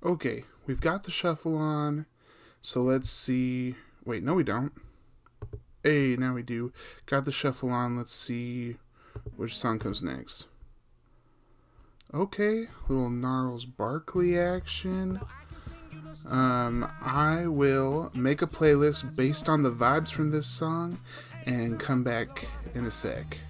Okay, we've got the shuffle on, so let's see. Wait, no, we don't. Hey, now we do. Got the shuffle on. Let's see which song comes next. Okay, little Gnarls Barkley action. I will make a playlist based on the vibes from this song and come back in a sec.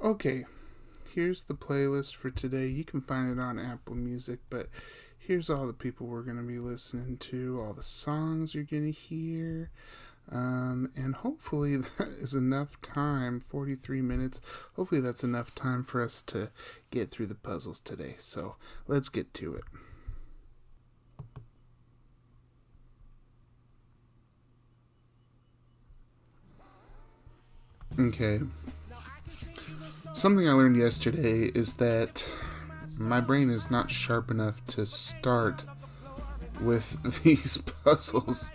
Okay, here's the playlist for today. You can find it on Apple Music, but here's all the people we're going to be listening to, all the songs you're going to hear. And hopefully that is enough time, 43 minutes. Hopefully that's enough time for us to get through the puzzles today. So let's get to it. Okay. Something I learned yesterday is that my brain is not sharp enough to start with these puzzles.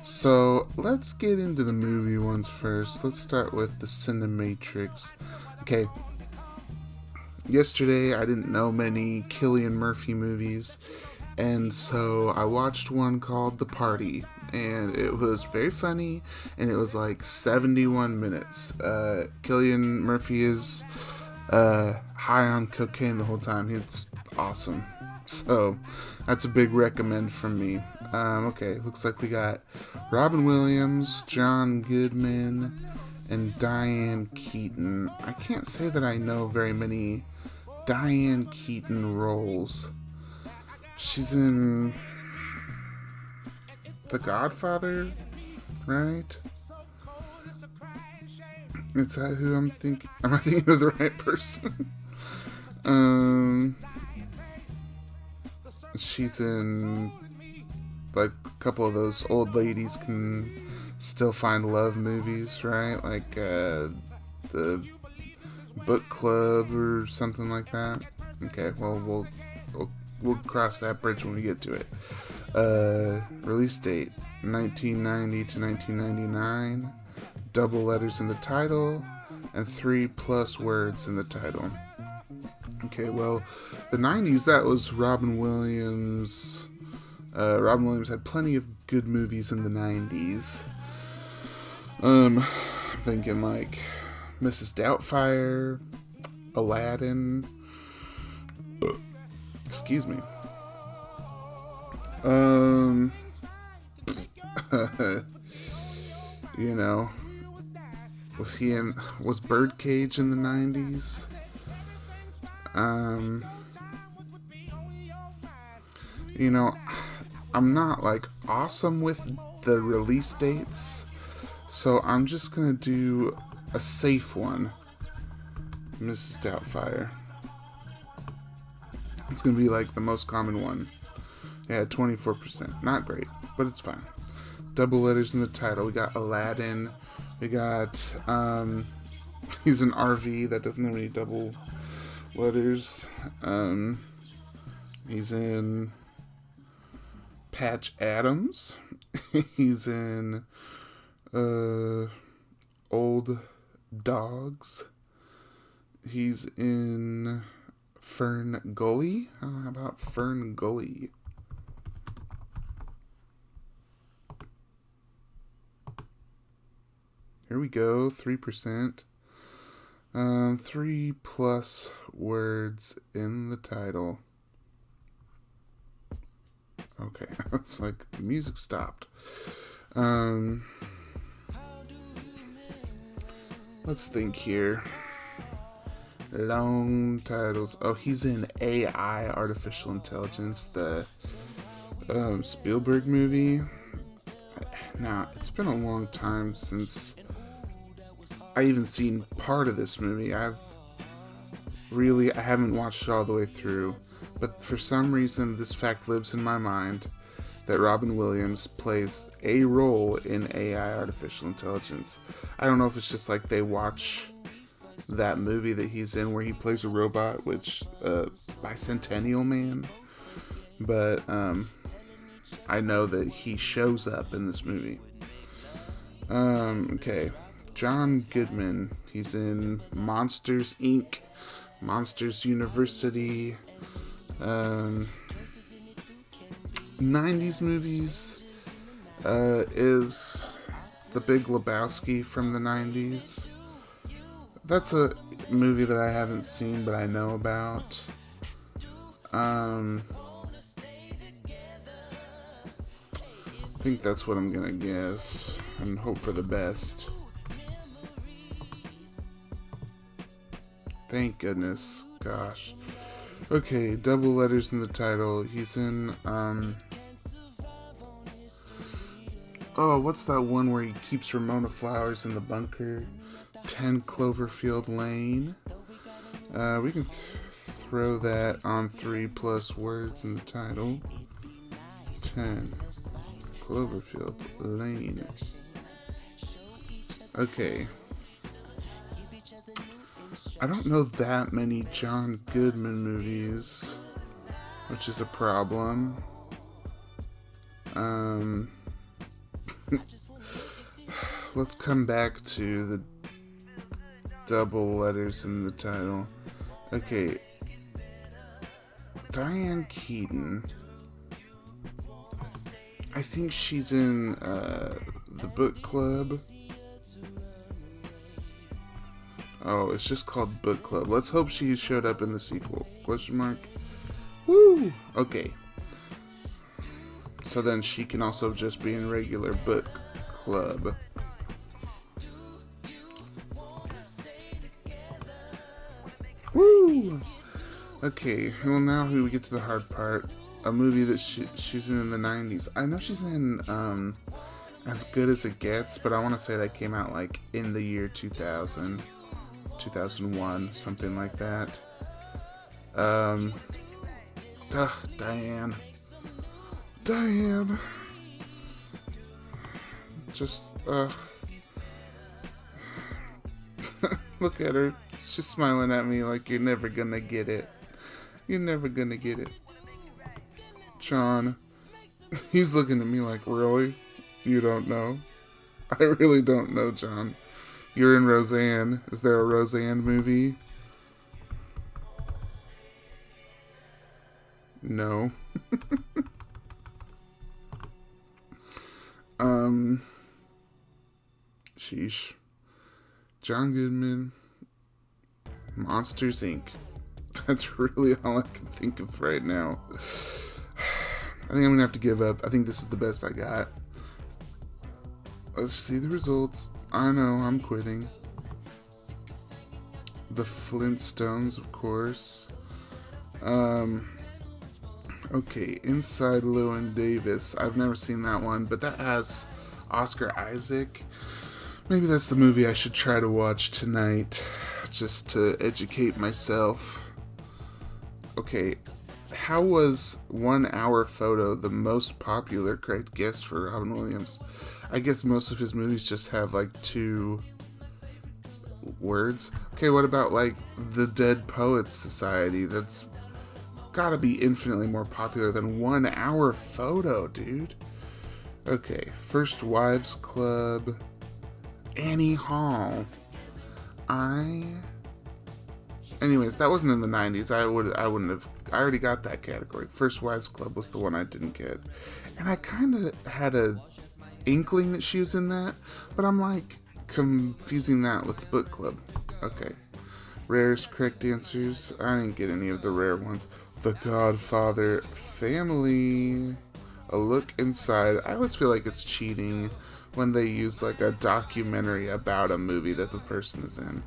So let's get into the movie ones first. Let's start with the Cinematrix. Okay, yesterday I didn't know many Cillian Murphy movies, and so I watched one called The Party, and it was very funny, and it was like 71 minutes. Cillian Murphy is high on cocaine the whole time. It's awesome. So that's a big recommend from me. Okay, looks like we got Robin Williams, John Goodman, and Diane Keaton. I can't say that I know very many Diane Keaton roles. She's in The Godfather, right? Is that who I'm thinking? Am I thinking of the right person? um, she's in like a couple of those old ladies can still find love movies, right? Like the book club or something like that. Okay, well we'll cross that bridge when we get to it. Release date 1990 to 1999. Double letters in the title and 3+ words in the title. Okay, well, the 90s, that was Robin Williams. Robin Williams had plenty of good movies in the 90s. I'm thinking like Mrs. Doubtfire, Aladdin. Excuse me. Um, you know, was Birdcage in the 90s? Um, you know, I'm not like awesome with the release dates, so I'm just gonna do a safe one. Mrs. Doubtfire. It's gonna be like the most common one. Yeah, 24%. Not great, but it's fine. Double letters in the title. We got Aladdin. We got he's an RV that doesn't have any double letters. He's in Patch Adams. He's in Old Dogs. He's in Fern Gully. How about Fern Gully? Here we go, 3%. 3+ words in the title. It's like the music stopped. Let's think here. Long titles. Oh, he's in AI, Artificial Intelligence, the Spielberg movie. Now, it's been a long time since I even seen part of this movie. I haven't watched it all the way through, but for some reason this fact lives in my mind that Robin Williams plays a role in AI, Artificial Intelligence. I don't know if it's just like they watch that movie that he's in where he plays a robot, which Bicentennial Man, but I know that he shows up in this movie. Okay, John Goodman, he's in Monsters Inc., Monsters University, 90s movies, is The Big Lebowski from the 90s. That's a movie that I haven't seen, but I know about. I think that's what I'm gonna guess and hope for the best. Thank goodness. Gosh. Okay, double letters in the title. He's in, oh, what's that one where he keeps Ramona Flowers in the bunker? 10 Cloverfield Lane. We can throw that on 3 plus words in the title. 10 Cloverfield Lane. Okay. I don't know that many John Goodman movies, which is a problem. Let's come back to the double letters in the title. Okay. Diane Keaton. I think she's in The Book Club. Oh, it's just called Book Club. Let's hope she showed up in the sequel. Question mark. Woo! Okay. So then she can also just be in regular Book Club. Woo! Okay, well now we get to the hard part. A movie that she's in the 90s. I know she's in As Good as It Gets, but I want to say that came out like in the year 2000. 2001, something like that. Diane. Just, look at her. She's smiling at me like you're never gonna get it. You're never gonna get it. John. He's looking at me like, really? You don't know? I really don't know, John. You're in Roseanne. Is there a Roseanne movie? No. Sheesh. John Goodman. Monsters Inc. That's really all I can think of right now. I think I'm gonna have to give up. I think this is the best I got. Let's see the results. I know, I'm quitting. The Flintstones, of course. Okay, Inside Llewyn Davis. I've never seen that one, but that has Oscar Isaac. Maybe that's the movie I should try to watch tonight, just to educate myself. Okay, how was 1 Hour Photo the most popular correct guess for Robin Williams? I guess most of his movies just have like 2 words. Okay, what about like The Dead Poets Society? That's gotta be infinitely more popular than 1 Hour Photo, dude. Okay, First Wives Club, Annie Hall. Anyways, that wasn't in the 90s. I wouldn't have. I already got that category. First Wives Club was the one I didn't get, and I kind of had a inkling that she was in that, but I'm like confusing that with Book Club. Okay, Rare's correct answers. I didn't get any of the rare ones. The Godfather Family. A look inside. I always feel like it's cheating when they use like a documentary about a movie that the person is in.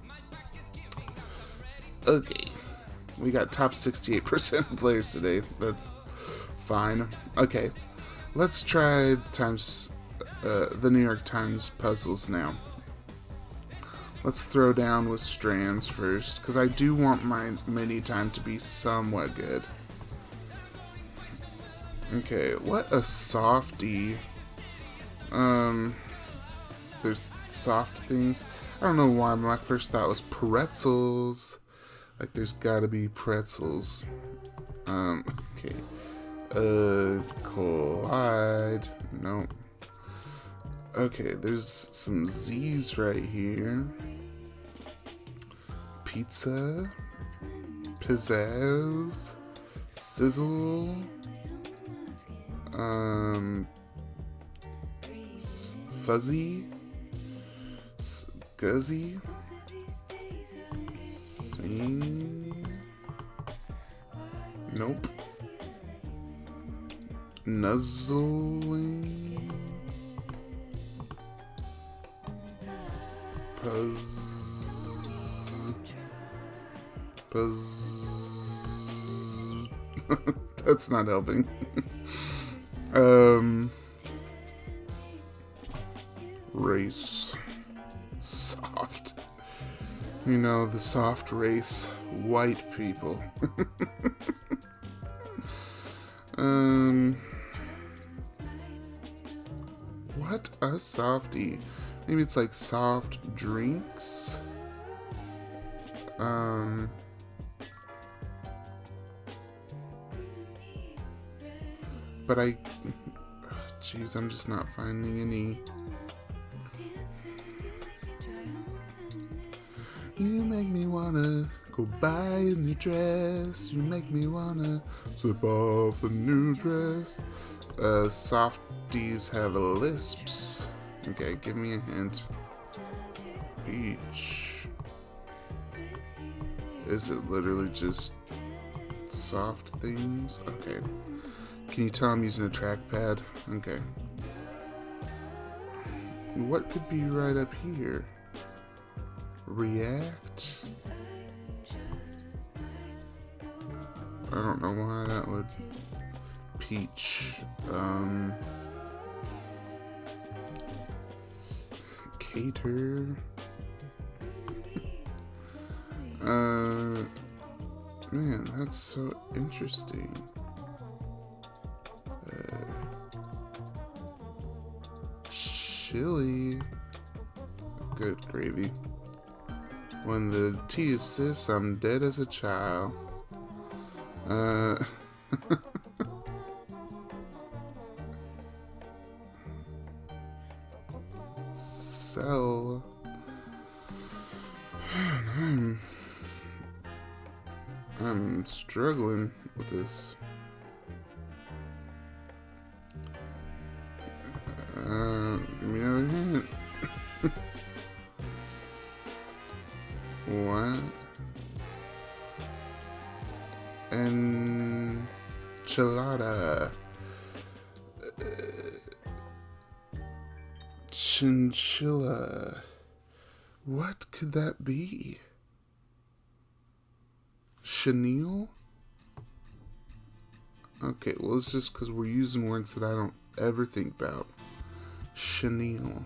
Okay. We got top 68% players today. That's fine. Okay. Let's try the New York Times puzzles now. Let's throw down with strands first, because I do want my mini time to be somewhat good. Okay, what a softie. There's soft things. I don't know why my first thought was pretzels. Like, there's gotta be pretzels. Okay. Collide. Nope. Okay, there's some Z's right here. Pizza. Pizzazz. Sizzle. Fuzzy. Guzzy. Sing. Nope. Nuzzling. Puzz. That's not helping. Race. Soft. You know, the soft race. White people. What a softie. Maybe it's like soft drinks. But jeez, I'm just not finding any. You make me wanna go buy a new dress. You make me wanna slip off a new dress. Softies have lisps. Okay, give me a hint. Peach. Is it literally just soft things? Okay. Can you tell I'm using a trackpad? Okay. What could be right up here? React? I don't know why that would. Peach. Cater. Man, that's so interesting. Chili. Good gravy. When the tea is sis, I'm dead as a child. Sell. I'm struggling with this. Give me another hint. What? Enchilada. Chinchilla. What could that be? Chenille? Okay, well, it's just because we're using words that I don't ever think about. Chenille.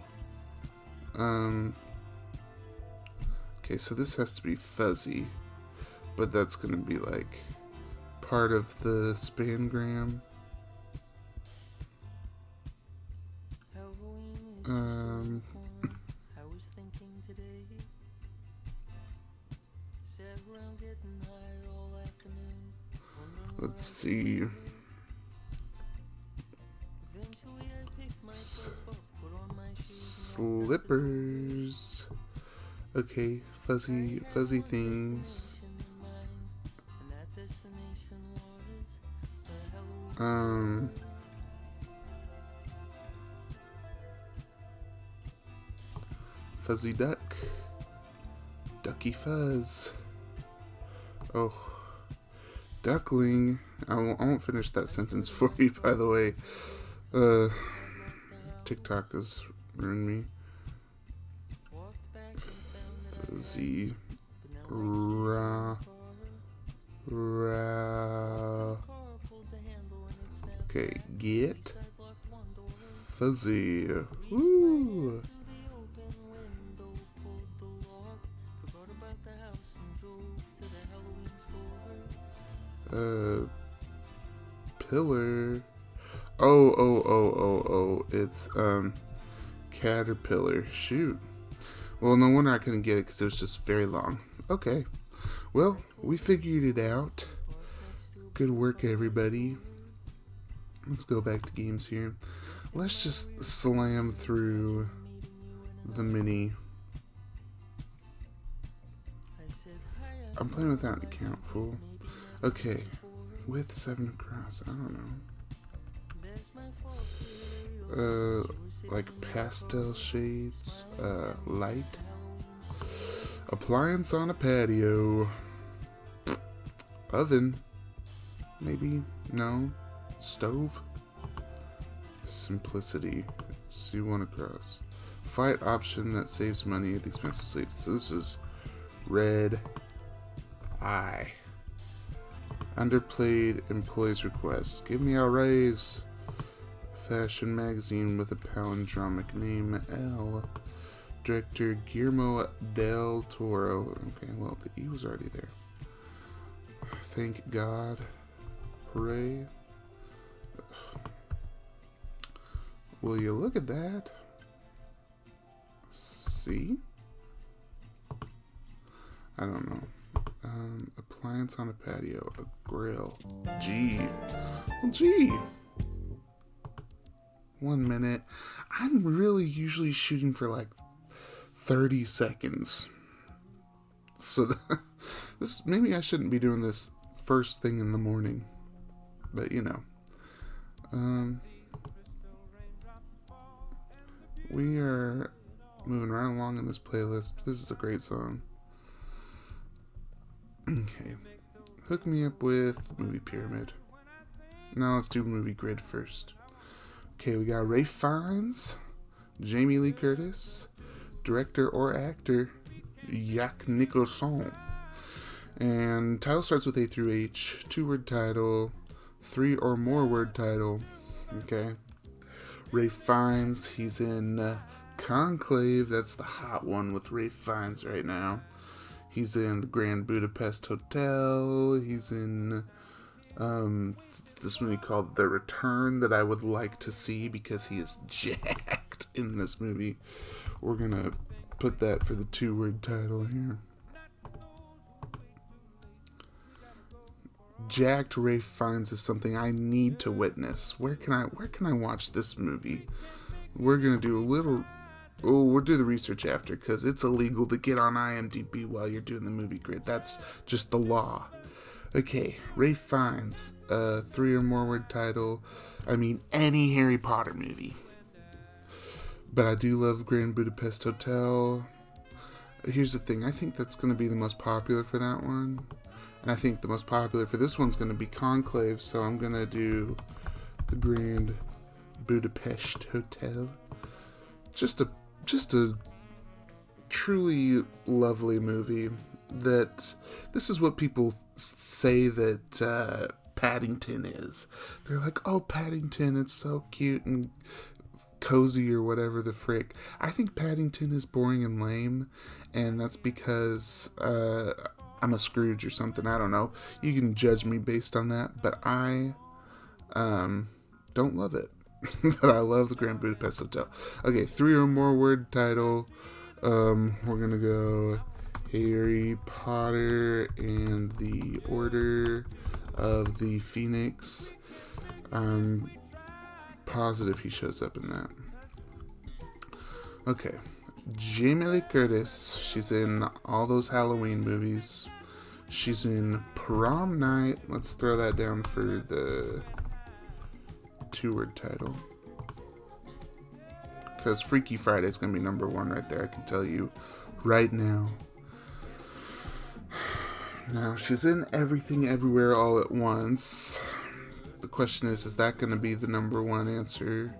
Okay, so this has to be fuzzy, but that's gonna be like part of the spangram. Let's see. Slippers. Okay, fuzzy things. Fuzzy duck. Ducky fuzz. Oh. Duckling. I won't finish that sentence for you, by the way. Uh, TikTok has ruined me. Fuzzy. Okay, get fuzzy. Woo. Pillar. Oh. It's Caterpillar. Shoot. Well, no wonder I couldn't get it because it was just very long. Okay. Well, we figured it out. Good work, everybody. Let's go back to games here. Let's just slam through the mini. I'm playing without an account, fool. Okay. With 7 across. I don't know. Like pastel shades. Light. Appliance on a patio. Oven. Maybe. No. Stove. Simplicity. C1 across. Fight option that saves money at the expense of sleep. So this is red eye. Underplayed employees request. Give me a raise. Fashion magazine with a palindromic name L. Director Guillermo del Toro. Okay, well, the E was already there. Thank God. Hooray. Will you look at that? See? I don't know. Appliance on a patio. A grill. G. Well, G. 1 minute. I'm really usually shooting for like 30 seconds. So this maybe I shouldn't be doing this first thing in the morning. But you know. We are moving right along in this playlist. This is a great song. Okay. Hook me up with Movie Pyramid. Now let's do Movie Grid first. Okay, we got Ralph Fiennes, Jamie Lee Curtis, director or actor Jack Nicholson. And title starts with A through H, 2-word title, 3 or more word title. Okay. Ralph Fiennes, he's in Conclave, that's the hot one with Ralph Fiennes right now. He's in the Grand Budapest Hotel. He's in this movie called The Return that I would like to see because he is jacked in this movie. We're gonna put that for the 2-word title here. Jacked Ralph Fiennes is something I need to witness. Where can I watch this movie? We're gonna do a little. Oh, we'll do the research after because it's illegal to get on IMDb while you're doing the movie grid. That's just the law. Okay, Ralph Fiennes, 3 or more word title. I mean, any Harry Potter movie. But I do love Grand Budapest Hotel. Here's the thing. I think that's going to be the most popular for that one. And I think the most popular for this one's going to be Conclave. So I'm going to do the Grand Budapest Hotel. Just a truly lovely movie. That this is what people say that Paddington is. They're like, oh, Paddington, it's so cute and cozy or whatever the frick. I think Paddington is boring and lame, and that's because I'm a Scrooge or something. I don't know. You can judge me based on that, but I don't love it. But I love the Grand Budapest Hotel. Okay, 3 or more word title. We're gonna go Harry Potter and the Order of the Phoenix. I'm positive he shows up in that. Okay. Jamie Lee Curtis. She's in all those Halloween movies. She's in Prom Night. Let's throw that down for the 2-word title. Because Freaky Friday is going to be number 1 right there. I can tell you right now. Now, she's in Everything Everywhere All at Once. The question is that going to be the number one answer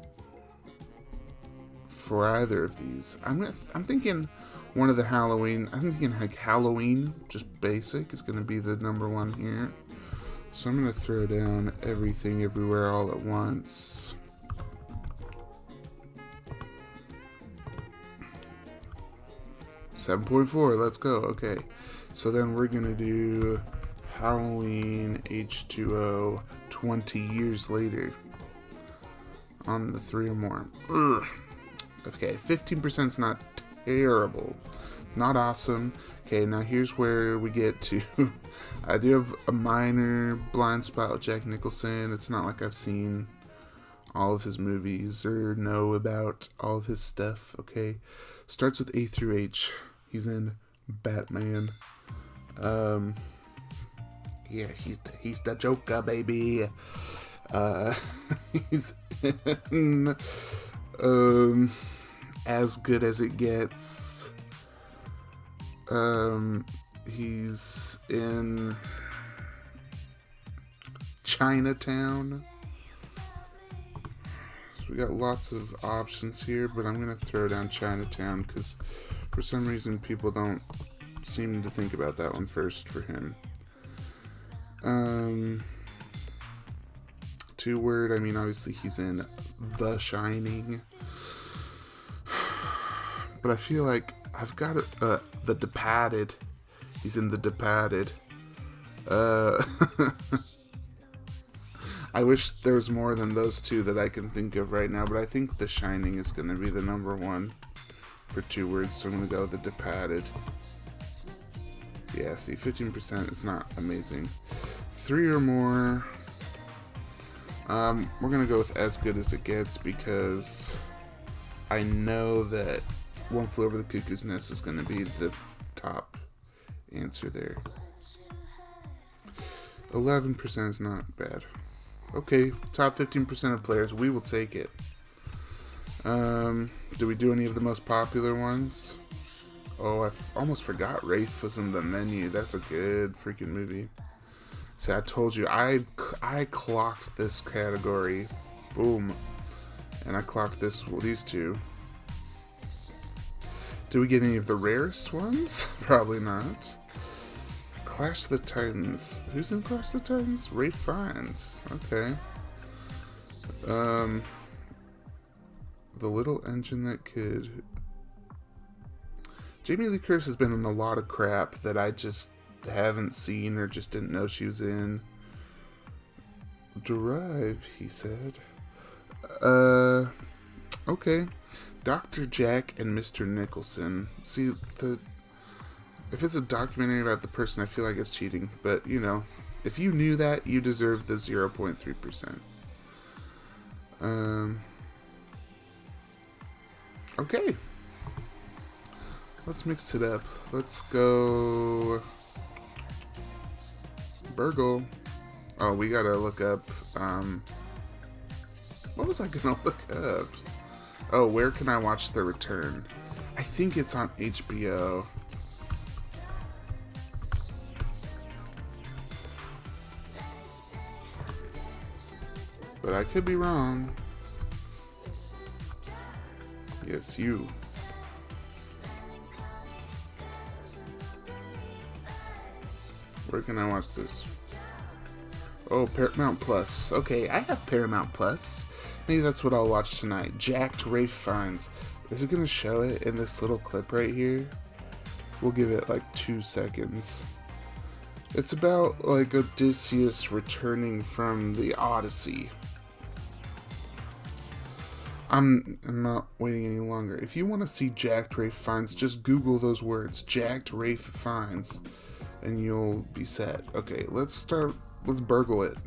for either of these? I'm thinking one of the Halloween. I'm thinking like Halloween, just basic, is going to be the number one here. So I'm going to throw down Everything Everywhere All at Once. $7.4, let's go. Okay, so then we're going to do Halloween H2O 20 years later on the 3 or more. Ugh. Okay, 15% is not terrible. It's not awesome. Okay, now here's where we get to. I do have a minor blind spot with Jack Nicholson. It's not like I've seen all of his movies or know about all of his stuff. Okay, starts with A through H. He's in Batman. Yeah, he's the Joker, baby. He's in As Good as It Gets. He's in Chinatown. So we got lots of options here, but I'm gonna throw down Chinatown because for some reason people don't seem to think about that one first for him. 2-word, I mean, obviously he's in The Shining. But I feel like I've got The Departed. He's in The Departed. I wish there was more than those two that I can think of right now, but I think The Shining is going to be the number one for 2 words, so I'm going to go with The Departed. Yeah, see, 15% is not amazing. 3 or more. We're going to go with As Good as It Gets because I know that One Flew Over the Cuckoo's Nest is going to be the top answer there. 11% is not bad. Okay, top 15% of players, we will take it. Do we do any of the most popular ones? Oh, I almost forgot Rafe was in The Menu. That's a good freaking movie. See, I told you, I clocked this category. Boom. And I clocked these two. Do we get any of the rarest ones? Probably not. Clash the Titans. Who's in Clash the Titans? Ralph Fiennes. Okay. The Little Engine That Could. Jamie Lee Curtis has been in a lot of crap that I just haven't seen or just didn't know she was in. Drive, he said. Okay. Dr. Jack and Mr. Nicholson. See, if it's a documentary about the person, I feel like it's cheating. But, you know, if you knew that, you deserve the 0.3%. Okay. Let's mix it up. Let's go Burgle. Oh, we gotta look up, what was I gonna look up? Oh, where can I watch The Return? I think it's on HBO. But I could be wrong. Yes, you. Where can I watch this? Oh, Paramount Plus. Okay, I have Paramount Plus. Maybe that's what I'll watch tonight. Jacked Ralph Fiennes. Is it going to show it in this little clip right here? We'll give it like 2 seconds. It's about like Odysseus returning from the Odyssey. I'm not waiting any longer. If you want to see Jacked Ralph Fiennes, just Google those words. Jacked Ralph Fiennes. And you'll be set. Okay, let's burgle it.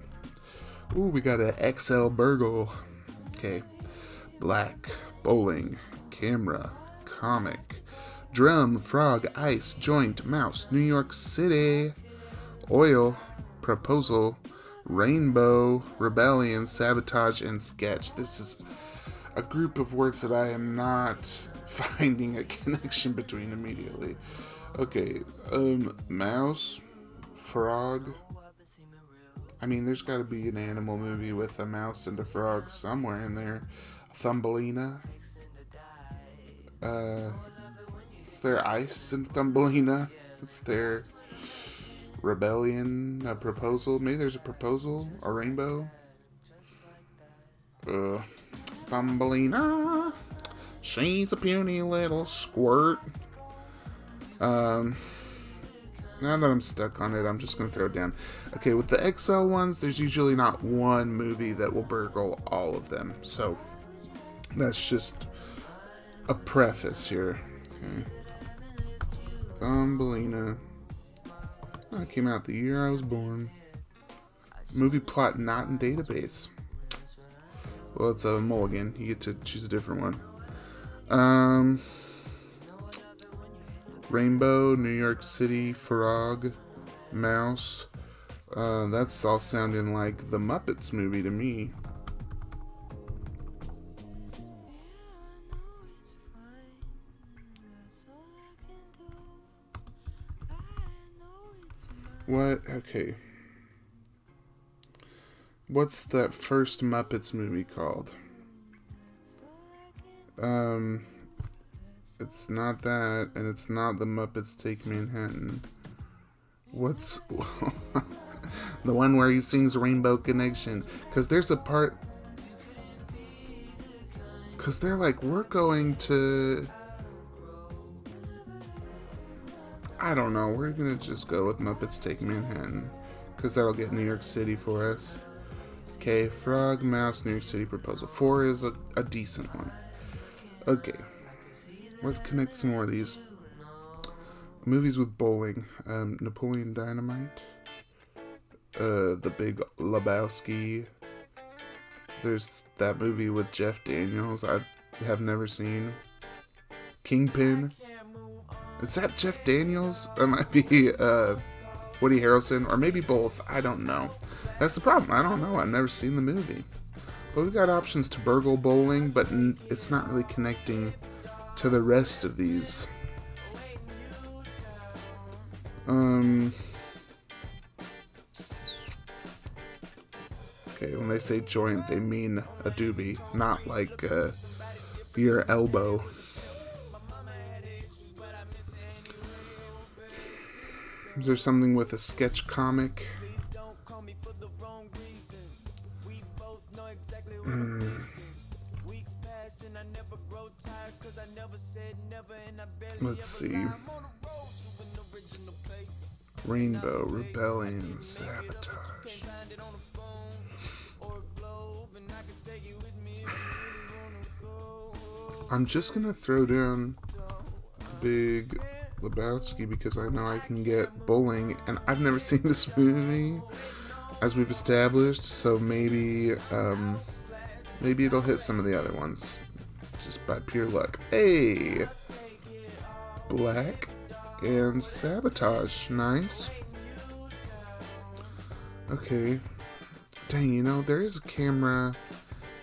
Ooh, we got an XL burgle. Okay. Black, bowling, camera, comic, drum, frog, ice, joint, mouse, New York City, oil, proposal, rainbow, rebellion, sabotage, and sketch. This is a group of words that I am not finding a connection between immediately. Okay, mouse, frog, I mean, there's got to be an animal movie with a mouse and a frog somewhere in there. Thumbelina. Is there ice in Thumbelina? Is there rebellion? A proposal? Maybe there's a proposal? A rainbow? Thumbelina. She's a puny little squirt. Now that I'm stuck on it, I'm just going to throw it down. Okay, with the XL ones, there's usually not one movie that will burgle all of them. So, that's just a preface here. Okay. Thumbelina. Oh, it came out the year I was born. Movie plot not in database. Well, it's a mulligan. You get to choose a different one. Rainbow, New York City, frog, mouse. That's all sounding like the Muppets movie to me. What? Okay. What's that first Muppets movie called? It's not that, and it's not The Muppets Take Manhattan. What's the one where he sings Rainbow Connection? Because there's a part. Because they're like, we're going to. I don't know. We're gonna just go with Muppets Take Manhattan, because that'll get New York City for us. Okay, frog, mouse, New York City proposal. 4 is a decent one. Okay, let's connect some more of these movies with bowling. Napoleon Dynamite, The Big Lebowski. There's that movie with Jeff Daniels I have never seen. Kingpin. Is that Jeff Daniels? That might be Woody Harrelson, or maybe both. I don't know. That's the problem. I don't know. I've never seen the movie. But we've got options to burgle bowling, but it's not really connecting to the rest of these. Okay, when they say joint, they mean a doobie, not like your elbow. Is there something with a sketch comic? Let's see. Rainbow, rebellion, sabotage. I'm just gonna throw down Big Lebowski because I know I can get bowling, and I've never seen this movie, as we've established. So maybe it'll hit some of the other ones just by pure luck. Hey, black and sabotage, nice. Okay, dang, there is a camera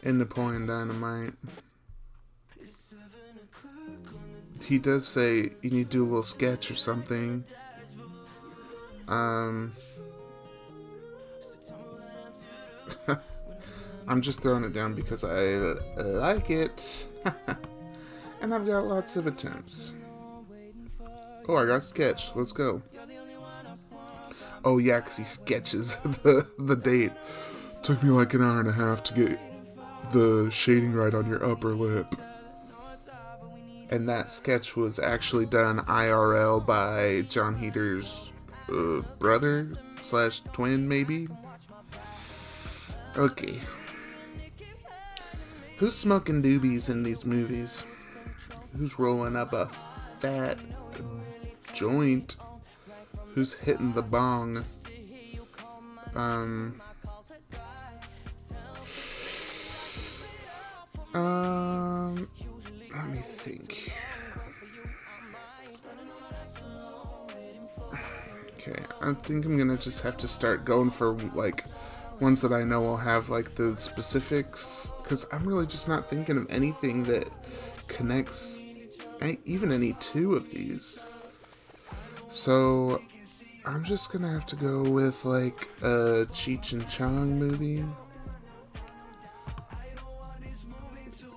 in Napoleon Dynamite. He does say you need to do a little sketch or something. I'm just throwing it down because I like it. And I've got lots of attempts. Oh, I got a sketch. Let's go. Oh yeah, because he sketches the date. Took me like an hour and a half to get the shading right on your upper lip. And that sketch was actually done IRL by John Heater's brother / twin, maybe? Okay. Who's smoking doobies in these movies? Who's rolling up a fat joint? Who's hitting the bong? Let me think. Okay, I think I'm gonna just have to start going for like ones that I know will have like the specifics, because I'm really just not thinking of anything that connects even any two of these. So I'm just gonna have to go with like a Cheech and Chong movie.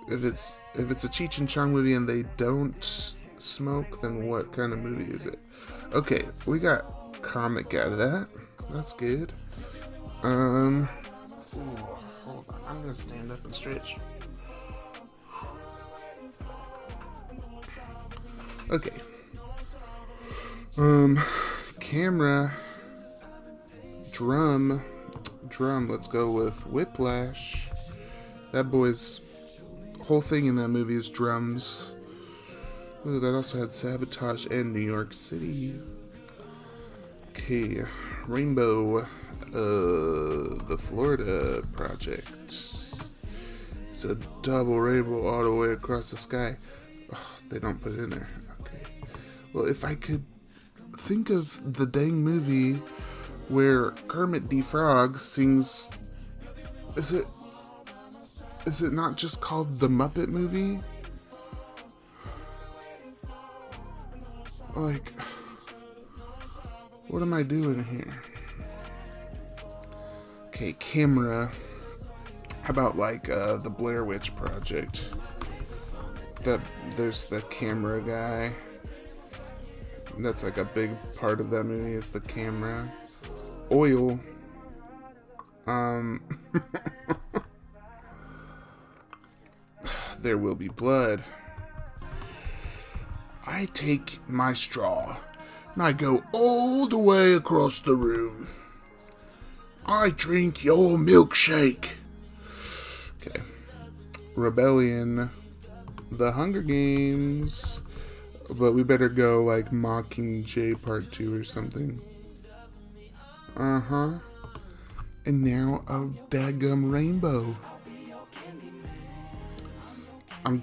If it's a Cheech and Chong movie and they don't smoke, then what kind of movie is it? Okay, we got comic out of that. That's good. Ooh, hold on. I'm gonna stand up and stretch. Okay. Camera. Drum. Let's go with Whiplash. That boy's whole thing in that movie is drums. Ooh, that also had Sabotage and New York City. Okay, Rainbow. The Florida Project. It's a double rainbow all the way across the sky. Oh, they don't put it in there. Okay. Well, if I could think of the dang movie where Kermit the Frog sings, is it not just called The Muppet Movie? Like, what am I doing here? Okay, camera. How about like the Blair Witch Project? There's the camera guy. That's like a big part of that movie is the camera. Oil. There Will Be Blood. I take my straw and I go all the way across the room. I drink your milkshake. Okay. Rebellion. The Hunger Games. But we better go like Mockingjay Part 2 or something. Uh-huh. And now a daggum rainbow. I'm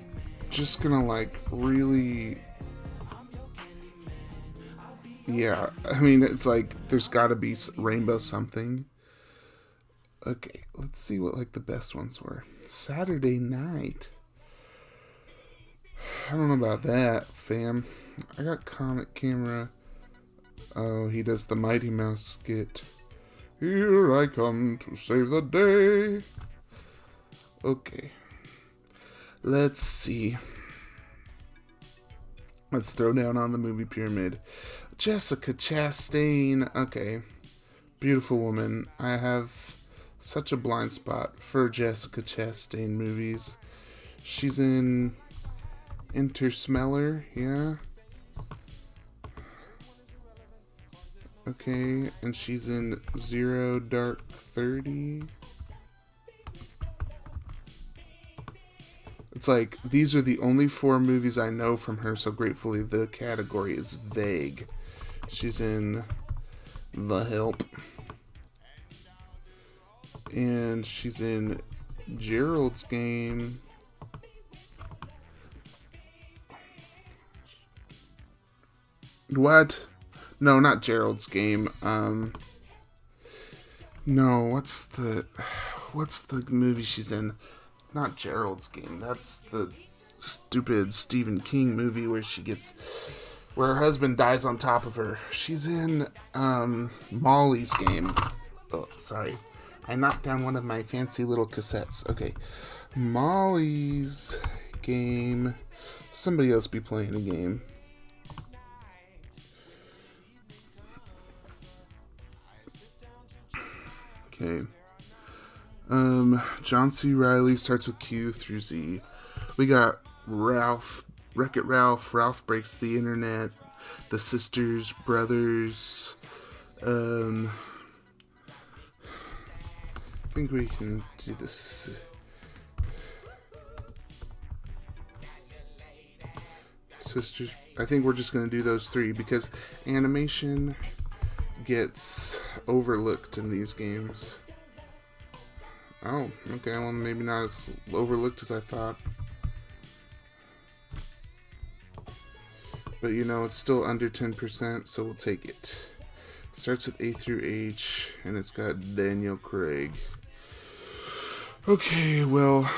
just gonna like really... Yeah, I mean, it's like there's gotta be rainbow something. Okay, let's see what like the best ones were. Saturday Night. I don't know about that, fam. I got Comic Camera. Oh, he does the Mighty Mouse skit. Here I come to save the day. Okay. Let's see. Let's throw down on the movie pyramid. Jessica Chastain. Okay. Beautiful woman. I have such a blind spot for Jessica Chastain movies. She's in Intersmeller, yeah. Okay, and she's in Zero Dark 30. It's like, these are the only 4 movies I know from her, so gratefully the category is vague. She's in The Help. And she's in Gerald's Game. What? No, not Gerald's Game. No, what's the movie she's in? Not Gerald's Game. That's the stupid Stephen King movie where her husband dies on top of her. She's in Molly's Game. Oh, sorry. I knocked down one of my fancy little cassettes. Okay. Molly's Game. Somebody else be playing a game. Okay. John C. Reilly starts with Q through Z. We got Ralph, Wreck-It Ralph, Ralph Breaks the Internet, The Sisters, Brothers. I think we can do this. Sisters. I think we're just going to do those 3 because animation gets overlooked in these games. Oh, okay, well, maybe not as overlooked as I thought. But you know, it's still under 10%, so we'll take it. Starts with A through H, and it's got Daniel Craig. Okay, well,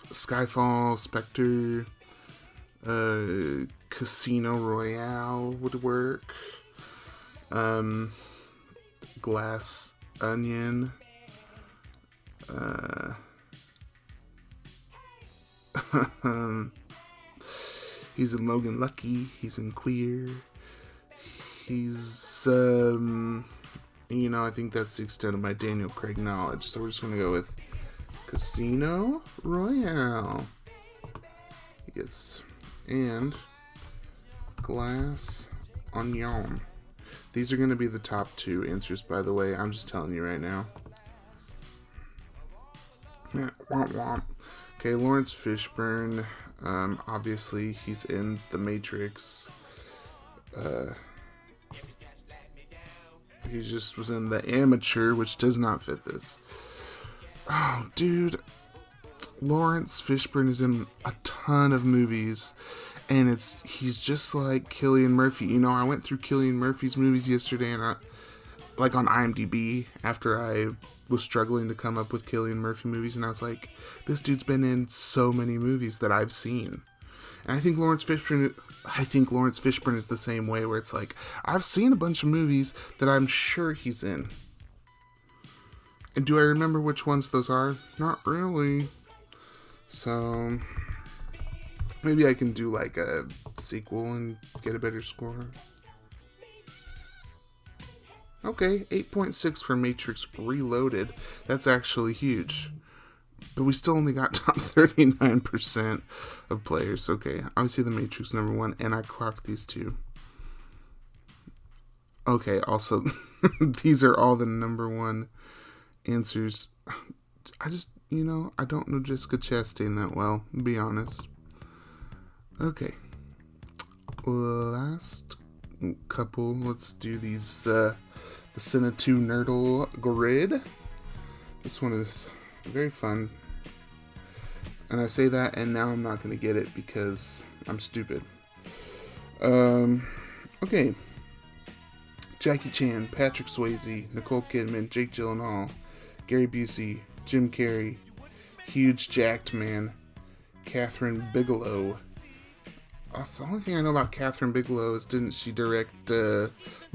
Skyfall, Spectre, Casino Royale would work. Glass Onion. He's in Logan Lucky. He's in Queer. He's, I think that's the extent of my Daniel Craig knowledge. So we're just going to go with Casino Royale. Yes. And Glass Onion. These are going to be the top 2 answers, by the way. I'm just telling you right now. Womp womp. Okay, Lawrence Fishburne. Obviously, he's in The Matrix. He just was in The Amateur, which does not fit this. Oh, dude. Lawrence Fishburne is in a ton of movies. And he's just like Cillian Murphy. I went through Cillian Murphy's movies yesterday, and on IMDb, after I was struggling to come up with Cillian Murphy movies, and I was like, this dude's been in so many movies that I've seen. And I think Lawrence Fishburne is the same way, where it's like, I've seen a bunch of movies that I'm sure he's in. And do I remember which ones those are? Not really. So maybe I can do like a sequel and get a better score. Okay, 8.6 for Matrix Reloaded. That's actually huge. But we still only got top 39% of players. Okay, obviously The Matrix #1, and I clocked these 2. Okay, also, these are all the #1 answers. I just, I don't know Jessica Chastain that well, to be honest. Okay. Last couple, let's do these, the Cine 2 Nerdle Grid. This one is very fun. And I say that, and now I'm not going to get it because I'm stupid. Okay. Jackie Chan, Patrick Swayze, Nicole Kidman, Jake Gyllenhaal, Gary Busey, Jim Carrey, Huge Jacked Man, Catherine Bigelow. The only thing I know about Catherine Bigelow is, didn't she direct The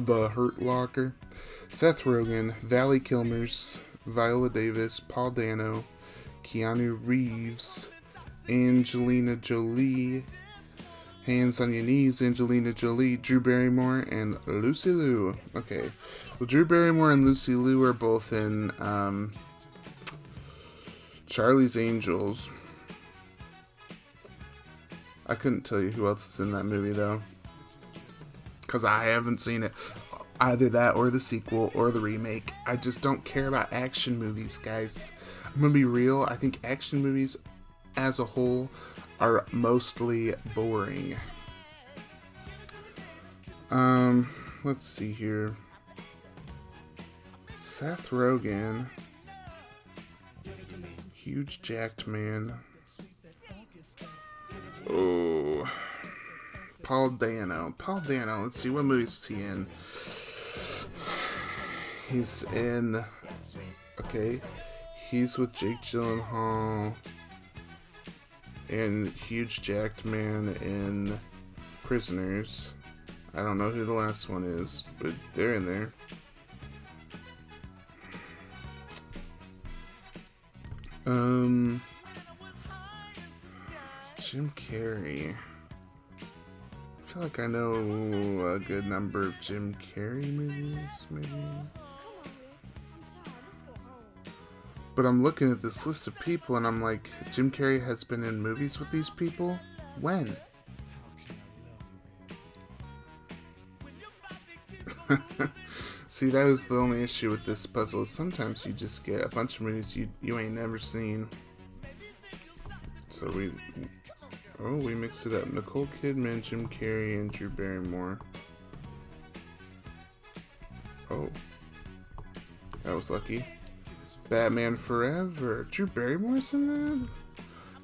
Hurt Locker? Seth Rogen, Val Kilmer's, Viola Davis, Paul Dano, Keanu Reeves, Angelina Jolie, Hands on Your Knees, Angelina Jolie, Drew Barrymore, and Lucy Liu. Okay, well, Drew Barrymore and Lucy Liu are both in Charlie's Angels. I couldn't tell you who else is in that movie, though, because I haven't seen it. Either that or the sequel or the remake. I just don't care about action movies, guys. I'm gonna be real. I think action movies as a whole are mostly boring. Let's see here. Seth Rogen. Huge Jacked Man. Oh. Paul Dano. Let's see, what movies is he in? He's in... Okay. He's with Jake Gyllenhaal and Huge Jacked Man in Prisoners. I don't know who the last one is, but they're in there. Jim Carrey. I feel like I know a good number of Jim Carrey movies, maybe. But I'm looking at this list of people and I'm like, Jim Carrey has been in movies with these people? When? See, that was the only issue with this puzzle. Sometimes you just get a bunch of movies you ain't never seen. So we mixed it up. Nicole Kidman, Jim Carrey, and Drew Barrymore. Oh. That was lucky. Batman Forever. Drew Barrymore's in that?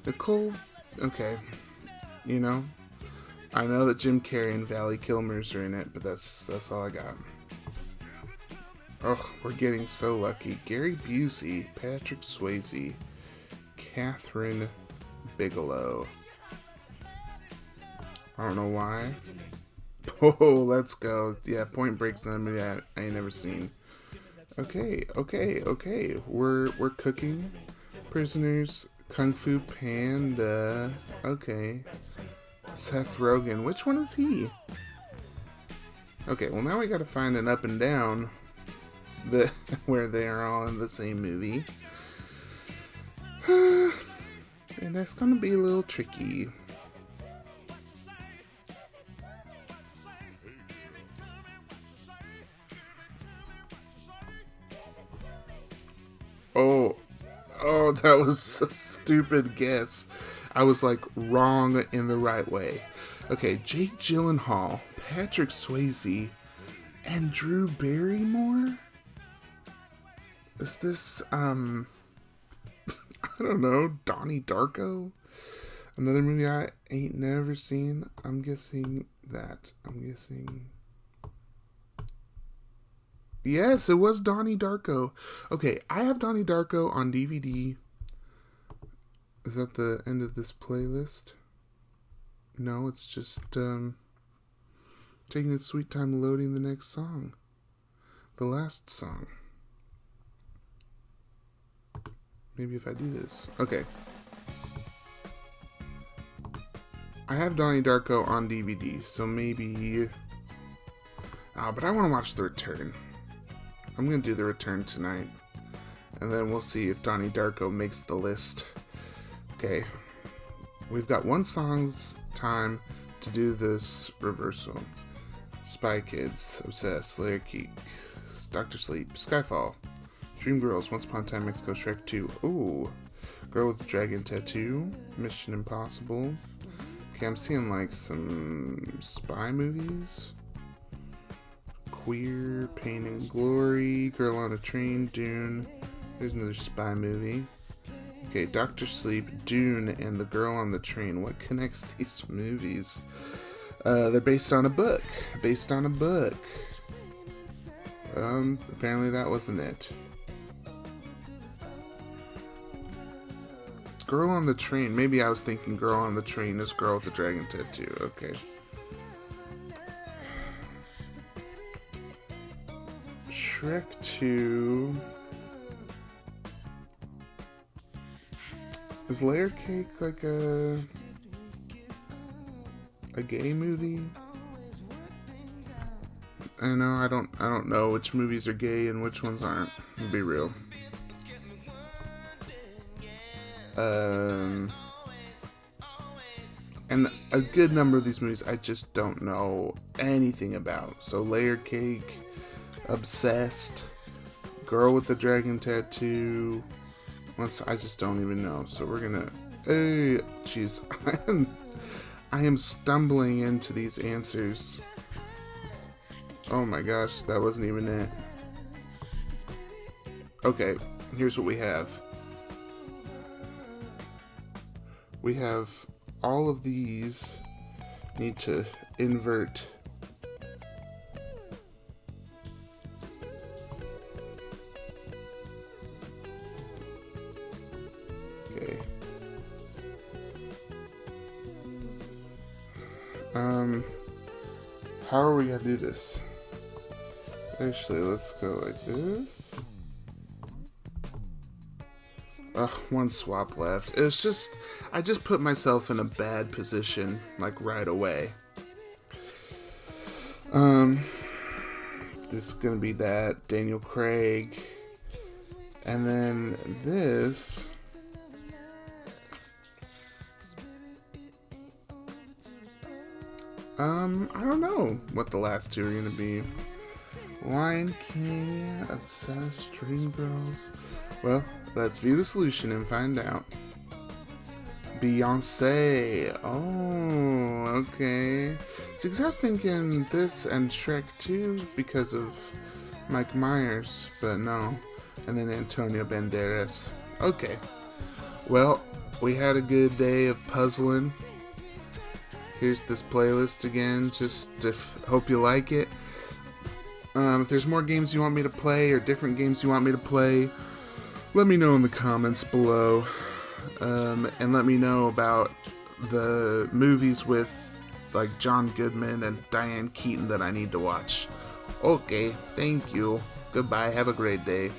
Nicole... Okay. You know? I know that Jim Carrey and Val Kilmer's are in it, but that's all I got. Oh, we're getting so lucky. Gary Busey, Patrick Swayze, Catherine Bigelow. I don't know why. Oh, let's go. Yeah, Point Break's another movie I ain't never seen. Okay. We're cooking. Prisoners, Kung Fu Panda. Okay. Seth Rogen. Which one is he? Okay, well now we gotta find an Up and Down where they are all in the same movie. And that's gonna be a little tricky. Oh, that was a stupid guess. I was like wrong in the right way. Okay, Jake Gyllenhaal, Patrick Swayze, and Drew Barrymore? Is this, I don't know, Donnie Darko? Another movie I ain't never seen. I'm guessing. Yes, it was Donnie Darko. Okay, I have Donnie Darko on DVD. Is that the end of this playlist? No, it's just taking its sweet time loading the next song. The last song. Maybe if I do this. Okay. I have Donnie Darko on DVD, so maybe... but I want to watch The Return. I'm going to do The Return tonight. And then we'll see if Donnie Darko makes the list. Okay. We've got one song's time to do this reversal. Spy Kids, Obsessed, Layer Cake, Dr. Sleep, Skyfall, Dreamgirls, Once Upon a Time Mexico, Shrek 2. Ooh. Girl with the Dragon Tattoo, Mission Impossible. Okay, I'm seeing like some spy movies. Queer, Pain and Glory, Girl on a Train, Dune. There's another spy movie. Okay, Dr. Sleep, Dune, and The Girl on the Train. What connects these movies? They're based on a book. Apparently that wasn't it. Girl on the Train. Maybe I was thinking Girl on the Train is Girl with the Dragon Tattoo. Okay. Shrek 2. Is Layer Cake like a gay movie? I know I don't know which movies are gay and which ones aren't. To be real. And a good number of these movies I just don't know anything about. So Layer Cake, Obsessed, Girl with the Dragon Tattoo. I just don't even know. So we're gonna. Hey, jeez, I am stumbling into these answers. Oh my gosh, that wasn't even it. Okay, here's what we have. We have all of these need to invert. Okay. How are we gonna do this? Actually, let's go like this. Ugh, one swap left. It was just, I just put myself in a bad position, like right away. This is gonna be that, Daniel Craig. And then this. I don't know what the last two are gonna be. Lion King, Obsessed, Dreamgirls. Well, let's view the solution and find out. Beyonce. Oh, okay. See, 'cause I was thinking this and Shrek 2 because of Mike Myers, but no. And then Antonio Banderas. Okay. Well, we had a good day of puzzling. Here's this playlist again, just hope you like it. If there's more games you want me to play or different games you want me to play, let me know in the comments below. And let me know about the movies with like John Goodman and Diane Keaton that I need to watch. Okay, thank you. Goodbye. Have a great day.